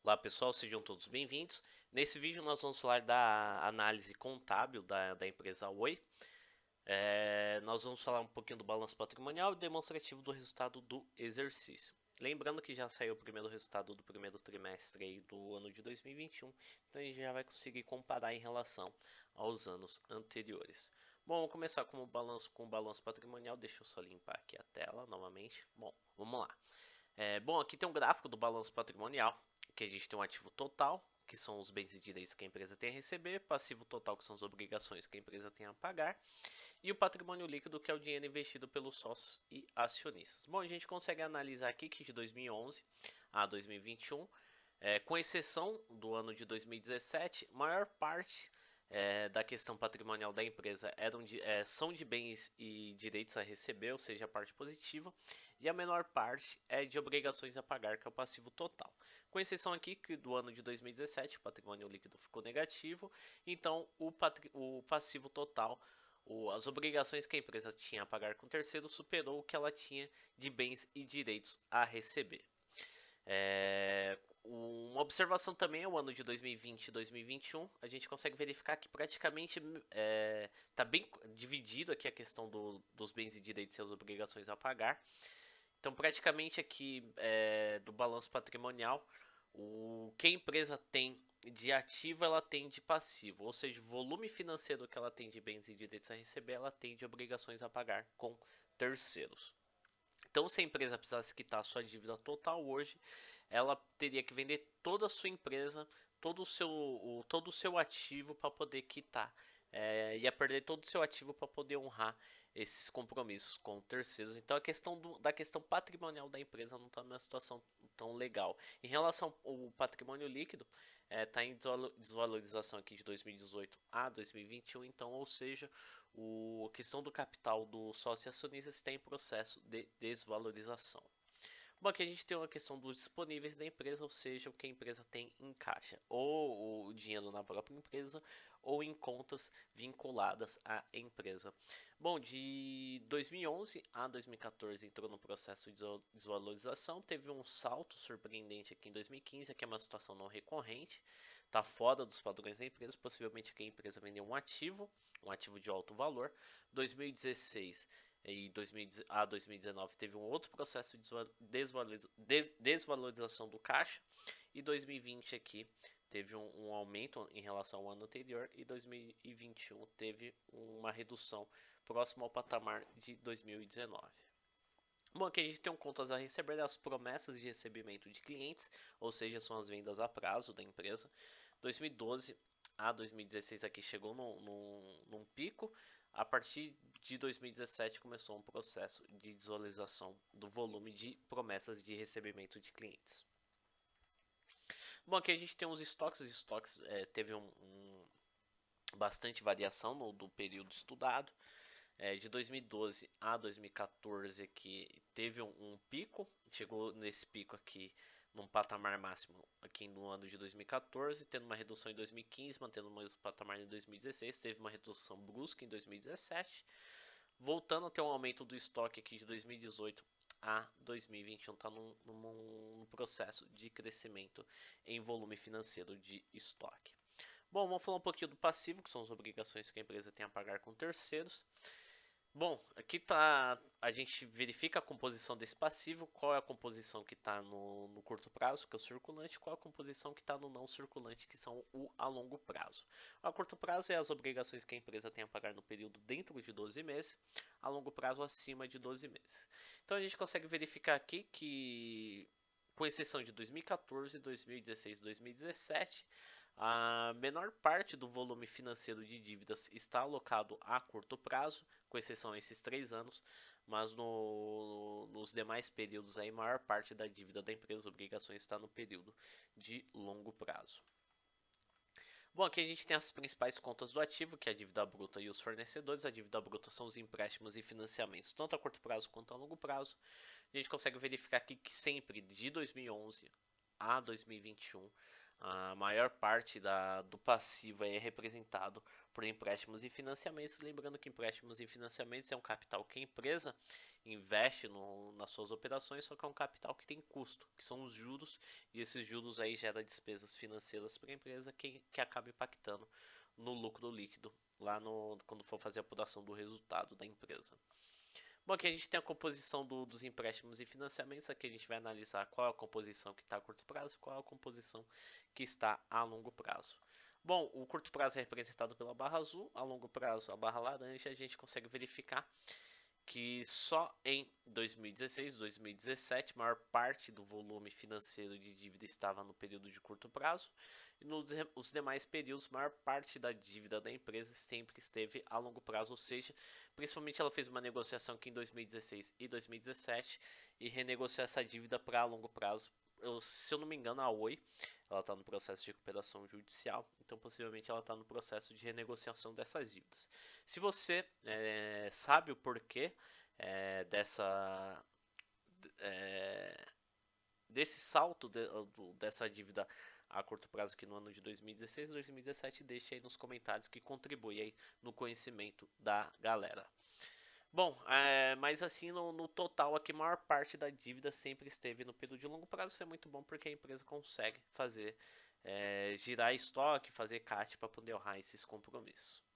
Olá pessoal, sejam todos bem-vindos. Nesse vídeo nós vamos falar da análise contábil da empresa Oi. Nós vamos falar um pouquinho do balanço patrimonial e demonstrativo do resultado do exercício. Lembrando que já saiu o primeiro resultado do primeiro trimestre aí do ano de 2021, então a gente já vai conseguir comparar em relação aos anos anteriores. Bom, vamos começar com o balanço patrimonial. Deixa eu só limpar aqui a tela novamente. Bom, vamos lá. Bom, aqui tem um gráfico do balanço patrimonial, que a gente tem um ativo total, que são os bens e direitos que a empresa tem a receber, passivo total, que são as obrigações que a empresa tem a pagar, e o patrimônio líquido, que é o dinheiro investido pelos sócios e acionistas. Bom, a gente consegue analisar aqui que de 2011 a 2021, com exceção do ano de 2017, maior parte da questão patrimonial da empresa são de bens e direitos a receber, ou seja, a parte positiva, e a menor parte é de obrigações a pagar, que é o passivo total. Com exceção aqui que do ano de 2017, o patrimônio líquido ficou negativo, então o passivo total, as obrigações que a empresa tinha a pagar com terceiro, superou o que ela tinha de bens e direitos a receber. Uma observação também é o ano de 2020 e 2021. A gente consegue verificar que praticamente está bem dividido aqui a questão dos bens e direitos e as obrigações a pagar. Então, praticamente aqui do balanço patrimonial, o que a empresa tem de ativo, ela tem de passivo. Ou seja, o volume financeiro que ela tem de bens e direitos a receber, ela tem de obrigações a pagar com terceiros. Então, se a empresa precisasse quitar a sua dívida total hoje, ela teria que vender toda a sua empresa, todo o seu ativo para poder quitar. Ia perder todo o seu ativo para poder honrar esses compromissos com terceiros. Então, a questão da questão patrimonial da empresa não está numa situação tão legal. Em relação ao patrimônio líquido, está em desvalorização aqui de 2018 a 2021. Então, ou seja, a questão do capital do sócio acionista está em processo de desvalorização. Bom, aqui a gente tem uma questão dos disponíveis da empresa, ou seja, o que a empresa tem em caixa, ou o dinheiro na própria empresa, ou em contas vinculadas à empresa. Bom, de 2011 a 2014 entrou no processo de desvalorização, teve um salto surpreendente aqui em 2015, que é uma situação não recorrente, está fora dos padrões da empresa, possivelmente que a empresa vendeu um ativo de alto valor. 2016 e 2019 teve um outro processo de desvalorização do caixa, e 2020 aqui teve um aumento em relação ao ano anterior, e 2021 teve uma redução próximo ao patamar de 2019. Bom, aqui a gente tem contas a receber, as promessas de recebimento de clientes, ou seja, são as vendas a prazo da empresa. 2012 a 2016 aqui chegou num pico. A partir de 2017 começou um processo de desvalorização do volume de promessas de recebimento de clientes. Bom, aqui a gente tem os estoques. Os estoques teve bastante variação do período estudado. De 2012 a 2014 aqui teve um pico, chegou nesse pico aqui num patamar máximo aqui no ano de 2014, tendo uma redução em 2015, mantendo o mesmo patamar em 2016, teve uma redução brusca em 2017, voltando a ter um aumento do estoque aqui de 2018 a 2021, está num processo de crescimento em volume financeiro de estoque. Bom, vamos falar um pouquinho do passivo, que são as obrigações que a empresa tem a pagar com terceiros. Bom, aqui tá, a gente verifica a composição desse passivo, qual é a composição que está no curto prazo, que é o circulante, qual é a composição que está no não circulante, que são o a longo prazo. A curto prazo é as obrigações que a empresa tem a pagar no período dentro de 12 meses, a longo prazo acima de 12 meses. Então a gente consegue verificar aqui que, com exceção de 2014, 2016 e 2017, a menor parte do volume financeiro de dívidas está alocado a curto prazo, com exceção a esses 3 anos, mas nos demais períodos, a maior parte da dívida da empresa, obrigações, está no período de longo prazo. Bom, aqui a gente tem as principais contas do ativo, que é a dívida bruta e os fornecedores. A dívida bruta são os empréstimos e financiamentos, tanto a curto prazo quanto a longo prazo. A gente consegue verificar aqui que sempre, de 2011 a 2021, A maior parte do passivo é representado por empréstimos e financiamentos. Lembrando que empréstimos e financiamentos é um capital que a empresa investe nas suas operações, só que é um capital que tem custo, que são os juros, e esses juros aí geram despesas financeiras para a empresa que acaba impactando no lucro líquido lá quando for fazer a apuração do resultado da empresa. Bom, aqui a gente tem a composição dos empréstimos e financiamentos. Aqui a gente vai analisar qual é a composição que está a curto prazo e qual é a composição que está a longo prazo. Bom, o curto prazo é representado pela barra azul, a longo prazo a barra laranja. A gente consegue verificar que só em 2016 e 2017 a maior parte do volume financeiro de dívida estava no período de curto prazo, e nos demais períodos a maior parte da dívida da empresa sempre esteve a longo prazo, ou seja, principalmente ela fez uma negociação aqui em 2016 e 2017 e renegociou essa dívida para longo prazo. Se eu não me engano, a Oi ela está no processo de recuperação judicial, então possivelmente ela está no processo de renegociação dessas dívidas. Se você sabe o porquê desse salto dessa dívida a curto prazo aqui no ano de 2016 e 2017, deixe aí nos comentários, que contribui aí no conhecimento da galera. Bom, mas assim, no total aqui, a maior parte da dívida sempre esteve no período de longo prazo. Isso é muito bom porque a empresa consegue fazer girar estoque, fazer caixa para poder honrar esses compromissos.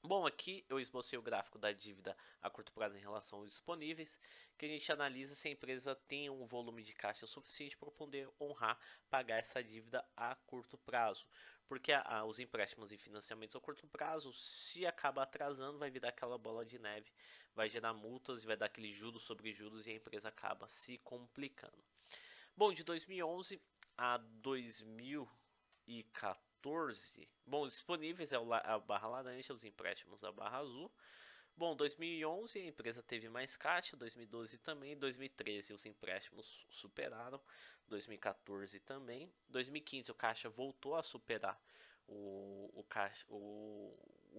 Bom, aqui eu esbocei o gráfico da dívida a curto prazo em relação aos disponíveis, que a gente analisa se a empresa tem um volume de caixa suficiente para poder honrar, pagar essa dívida a curto prazo. Porque os empréstimos e financiamentos a curto prazo, se acaba atrasando, vai virar aquela bola de neve, vai gerar multas e vai dar aquele juros sobre juros e a empresa acaba se complicando. Bom, de 2011 a 2014, bom, os disponíveis é a barra laranja, os empréstimos a barra azul. Bom, 2011 a empresa teve mais caixa, 2012 também, 2013 os empréstimos superaram, 2014 também, 2015 o caixa voltou a superar o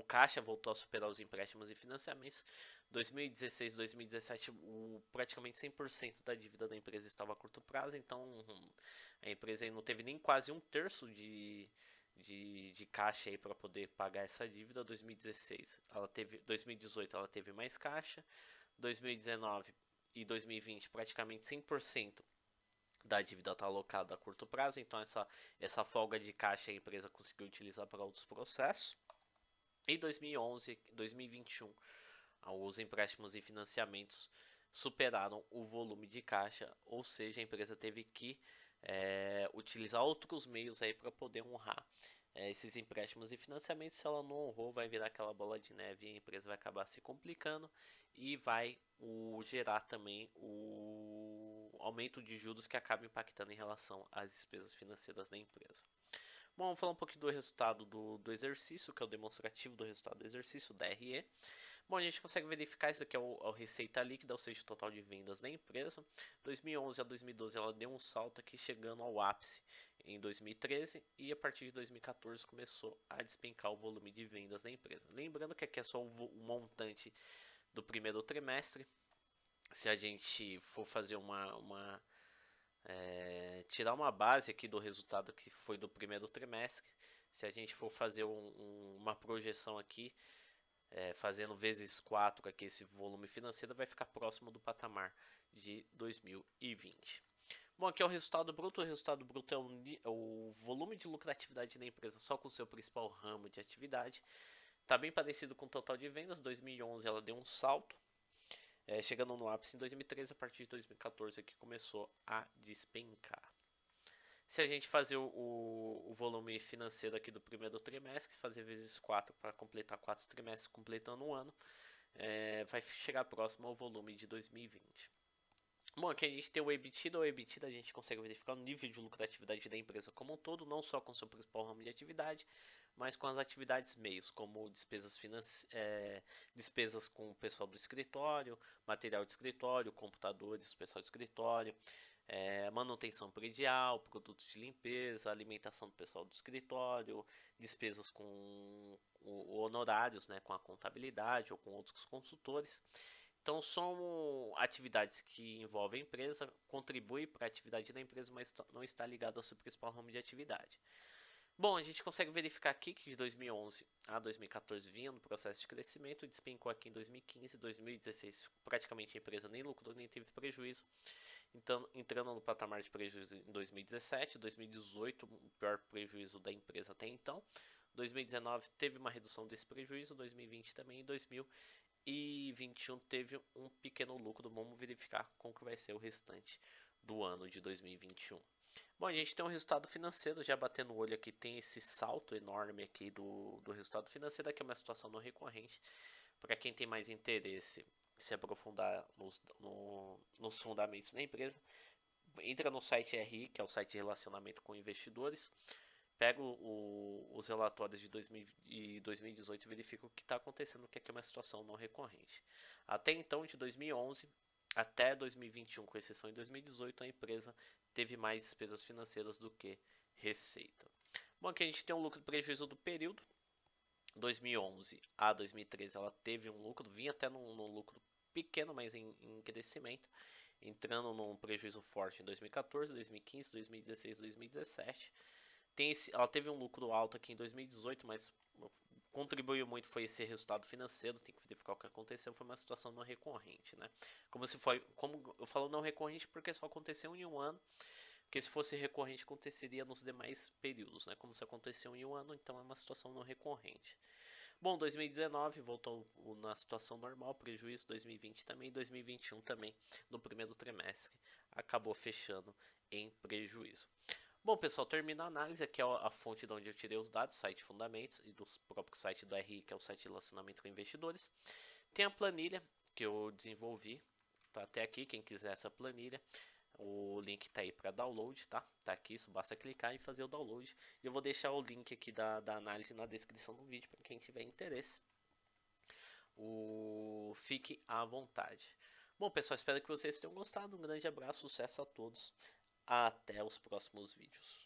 caixa voltou a superar os empréstimos e financiamentos. 2016, 2017, praticamente 100% da dívida da empresa estava a curto prazo, então a empresa aí não teve nem quase um terço de caixa aí para poder pagar essa dívida. 2018 ela teve mais caixa, 2019 e 2020 praticamente 100% da dívida está alocada a curto prazo, então essa folga de caixa a empresa conseguiu utilizar para outros processos. Em 2011, 2021, os empréstimos e financiamentos superaram o volume de caixa, ou seja, a empresa teve que utilizar outros meios aí para poder honrar esses empréstimos e financiamentos. Se ela não honrou, vai virar aquela bola de neve e a empresa vai acabar se complicando e vai gerar também o aumento de juros que acaba impactando em relação às despesas financeiras da empresa. Bom, vamos falar um pouquinho do resultado do exercício, que é o demonstrativo do resultado do exercício, DRE. Bom, a gente consegue verificar, isso aqui é a receita líquida, ou seja, o total de vendas da empresa. 2011 a 2012 ela deu um salto aqui, chegando ao ápice em 2013, e a partir de 2014 começou a despencar o volume de vendas da empresa. Lembrando que aqui é só o montante do primeiro trimestre. Se a gente for fazer tirar uma base aqui do resultado que foi do primeiro trimestre, se a gente for fazer uma projeção aqui, fazendo vezes 4 aqui esse volume financeiro, vai ficar próximo do patamar de 2020. Bom, aqui é o resultado bruto. O resultado bruto é o volume de lucratividade da empresa só com o seu principal ramo de atividade. Está bem parecido com o total de vendas. 2011 ela deu um salto, chegando no ápice em 2013. A partir de 2014 aqui começou a despencar. Se a gente fazer o volume financeiro aqui do primeiro trimestre, fazer vezes 4 para completar 4 trimestres, completando um ano, vai chegar próximo ao volume de 2020. Bom, aqui a gente tem o EBITDA. O EBITDA a gente consegue verificar o nível de lucratividade da empresa como um todo, não só com seu principal ramo de atividade, mas com as atividades meios, como despesas com o pessoal do escritório, material de escritório, computadores, pessoal do escritório, manutenção predial, produtos de limpeza, alimentação do pessoal do escritório, despesas com honorários, com a contabilidade ou com outros consultores. Então são atividades que envolvem a empresa, contribuem para a atividade da empresa, mas não está ligado ao seu principal ramo de atividade. Bom, a gente consegue verificar aqui que de 2011 a 2014 vinha no processo de crescimento, despencou aqui em 2015, 2016 praticamente a empresa nem lucrou nem teve prejuízo, então entrando no patamar de prejuízo em 2017, 2018 o pior prejuízo da empresa até então, 2019 teve uma redução desse prejuízo, 2020 também, e 2021 teve um pequeno lucro. Vamos verificar como que vai ser o restante do ano de 2021. Bom, a gente tem um resultado financeiro, já batendo o olho aqui, tem esse salto enorme aqui do resultado financeiro, aqui é uma situação não recorrente. Para quem tem mais interesse se aprofundar nos fundamentos da empresa, entra no site RI, que é o site de relacionamento com investidores, pega os relatórios de 2018 e verifica o que está acontecendo, o que é uma situação não recorrente. Até então, de 2011 até 2021, com exceção em 2018, a empresa teve mais despesas financeiras do que receita. Bom, aqui a gente tem um lucro e prejuízo do período. 2011 a 2013 ela teve um lucro, vinha até num lucro pequeno, mas em crescimento, entrando num prejuízo forte em 2014, 2015, 2016, 2017. Ela teve um lucro alto aqui em 2018, mas contribuiu muito foi esse resultado financeiro, tem que verificar o que aconteceu, foi uma situação não recorrente, né? Como eu falo não recorrente porque só aconteceu em um ano, porque se fosse recorrente aconteceria nos demais períodos, né? Como se aconteceu em um ano, então é uma situação não recorrente. Bom, 2019 voltou na situação normal, prejuízo, 2020 também, 2021 também, no primeiro trimestre, acabou fechando em prejuízo. Bom, pessoal, termina a análise. Aqui é a fonte de onde eu tirei os dados, site Fundamentos, e do próprio site do RI, que é o site de relacionamento com investidores. Tem a planilha que eu desenvolvi, tá até aqui, quem quiser essa planilha. O link tá aí para download, tá? Tá aqui, só basta clicar e fazer o download. E eu vou deixar o link aqui da análise na descrição do vídeo para quem tiver interesse. Fique à vontade. Bom, pessoal, espero que vocês tenham gostado. Um grande abraço, sucesso a todos. Até os próximos vídeos.